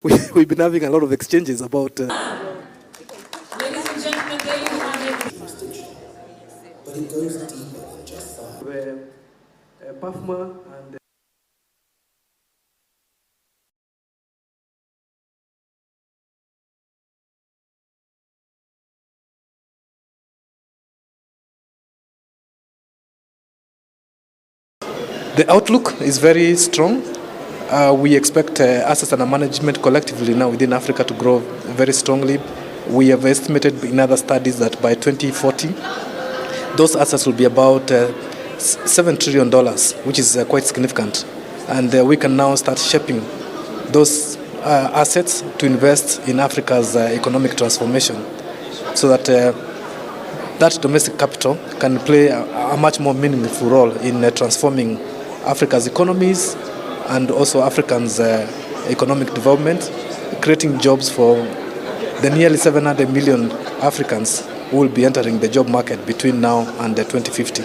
We've been having a lot of exchanges about. Ladies and gentlemen, there you have it. But it goes deeper than just that. PAFMA and. The outlook is very strong. We expect assets under management collectively now within Africa to grow very strongly. We have estimated in other studies that by 2040, those assets will be about $7 trillion, which is quite significant. And we can now start shaping those assets to invest in Africa's economic transformation so that that domestic capital can play a much more meaningful role in transforming Africa's economies and also Africans' economic development, creating jobs for the nearly 700 million Africans who will be entering the job market between now and 2050.